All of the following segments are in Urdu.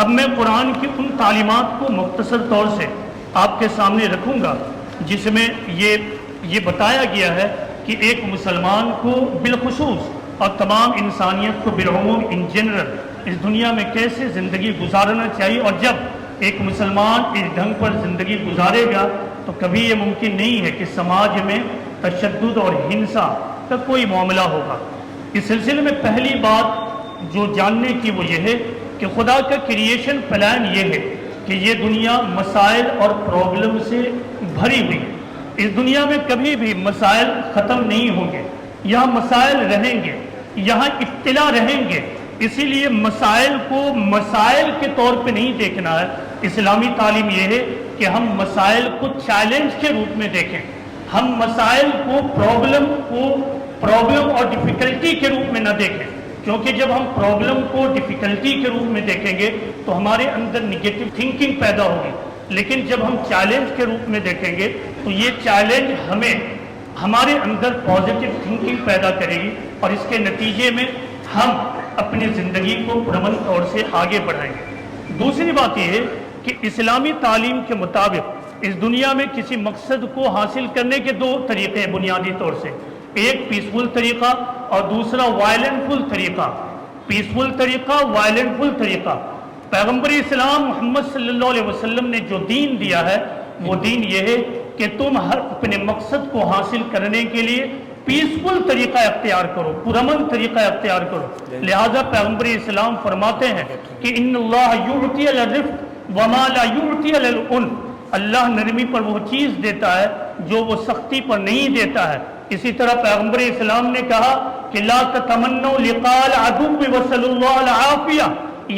اب میں قرآن کی ان تعلیمات کو مختصر طور سے آپ کے سامنے رکھوں گا جس میں یہ بتایا گیا ہے کہ ایک مسلمان کو بالخصوص اور تمام انسانیت کو بالعموم ان جنرل اس دنیا میں کیسے زندگی گزارنا چاہیے، اور جب ایک مسلمان اس ڈھنگ پر زندگی گزارے گا تو کبھی یہ ممکن نہیں ہے کہ سماج میں تشدد اور ہنسا کا کوئی معاملہ ہوگا۔ اس سلسلے میں پہلی بات جو جاننے کی وہ یہ ہے کہ خدا کا کریشن پلان یہ ہے کہ یہ دنیا مسائل اور پرابلم سے بھری ہوئی ہے۔ اس دنیا میں کبھی بھی مسائل ختم نہیں ہوں گے، یہاں مسائل رہیں گے، یہاں ابتلا رہیں گے۔ اسی لیے مسائل کو مسائل کے طور پہ نہیں دیکھنا ہے۔ اسلامی تعلیم یہ ہے کہ ہم مسائل کو چیلنج کے روپ میں دیکھیں، ہم مسائل کو پرابلم اور ڈیفیکلٹی کے روپ میں نہ دیکھیں، کیونکہ جب ہم پرابلم کو ڈیفیکلٹی کے روپ میں دیکھیں گے تو ہمارے اندر نگیٹو تھنکنگ پیدا ہوگی، لیکن جب ہم چیلنج کے روپ میں دیکھیں گے تو یہ چیلنج ہمارے اندر پازیٹیو تھنکنگ پیدا کرے گی، اور اس کے نتیجے میں ہم اپنی زندگی کو پرامن طور سے آگے بڑھائیں گے۔ دوسری بات یہ ہے کہ اسلامی تعلیم کے مطابق اس دنیا میں کسی مقصد کو حاصل کرنے کے دو طریقے ہیں بنیادی طور سے، ایک پیسفل طریقہ اور دوسرا وائلنٹ فل طریقہ۔ پیسفل طریقہ، وائلنٹ فل طریقہ۔ پیغمبر اسلام محمد صلی اللہ علیہ وسلم نے جو دین دیا ہے وہ دین یہ ہے کہ تم ہر اپنے مقصد کو حاصل کرنے کے لیے پیسفل طریقہ اختیار کرو، پرامن طریقہ اختیار کرو۔ لہذا پیغمبر اسلام فرماتے ہیں کہ ان اللہ یعطی علی الرفق وما لا یعطی علی العنف، اللہ نرمی پر وہ چیز دیتا ہے جو وہ سختی پر نہیں دیتا ہے۔ اسی طرح پیغمبر اسلام نے کہا کہ لا تتمنوا لقاء العدو وصلوا اللہ العافیہ،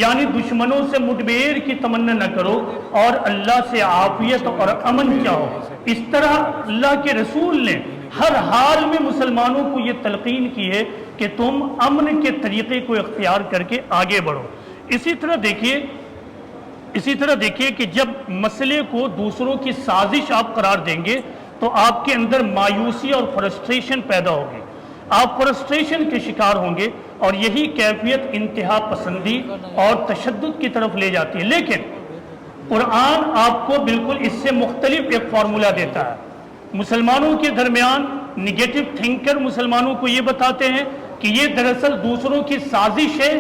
یعنی دشمنوں سے مڈبیر کی تمنا نہ کرو اور اللہ سے عافیت اور امن چاہو۔ اس طرح اللہ کے رسول نے ہر حال میں مسلمانوں کو یہ تلقین کی ہے کہ تم امن کے طریقے کو اختیار کر کے آگے بڑھو۔ اسی طرح دیکھیے کہ جب مسئلے کو دوسروں کی سازش آپ قرار دیں گے تو آپ کے اندر مایوسی اور فرسٹریشن پیدا ہوگی، آپ فرسٹریشن کے شکار ہوں گے، اور یہی کیفیت انتہا پسندی اور تشدد کی طرف لے جاتی ہے۔ لیکن قرآن آپ کو بالکل اس سے مختلف ایک فارمولہ دیتا ہے۔ مسلمانوں کے درمیان نگیٹو تھنکر مسلمانوں کو یہ بتاتے ہیں کہ یہ دراصل دوسروں کی سازش ہے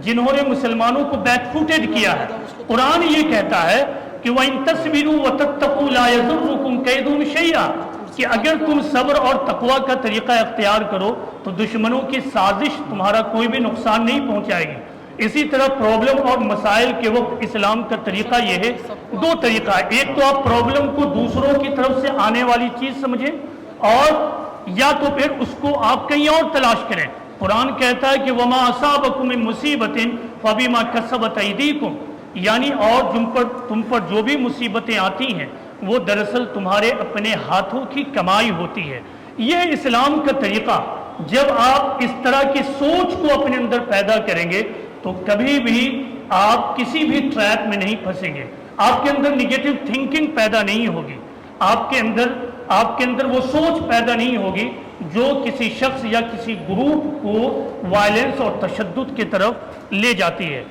جنہوں نے مسلمانوں کو بیک فوٹڈ کیا ہے۔ قرآن یہ کہتا ہے کہ وَإِن تَصْبِرُوا وَتَتَّقُوا لَا يَضُرُّكُمْ كَيْدُهُمْ شَيْئًا، کہ اگر تم صبر اور تقوی کا طریقہ اختیار کرو تو دشمنوں کی سازش تمہارا کوئی بھی نقصان نہیں پہنچائے گی۔ اسی طرح پرابلم اور مسائل کے وقت اسلام کا طریقہ یہ ہے، دو طریقہ ہے، ایک تو آپ پرابلم کو دوسروں کی طرف سے آنے والی چیز سمجھیں، اور یا تو پھر اس کو آپ کہیں اور تلاش کریں۔ قرآن کہتا ہے کہ وَمَا أَصَابَكُم مِّن مُّصِيبَةٍ فَبِمَا كَسَبَتْ أَيْدِيكُمْ، یعنی اور تم پر جو بھی مصیبتیں آتی ہیں وہ دراصل تمہارے اپنے ہاتھوں کی کمائی ہوتی ہے۔ یہ اسلام کا طریقہ، جب آپ اس طرح کی سوچ کو اپنے اندر پیدا کریں گے تو کبھی بھی آپ کسی بھی ٹریپ میں نہیں پھنسیں گے، آپ کے اندر نگیٹو تھنکنگ پیدا نہیں ہوگی، آپ کے اندر وہ سوچ پیدا نہیں ہوگی جو کسی شخص یا کسی گروپ کو وائلنس اور تشدد کی طرف لے جاتی ہے۔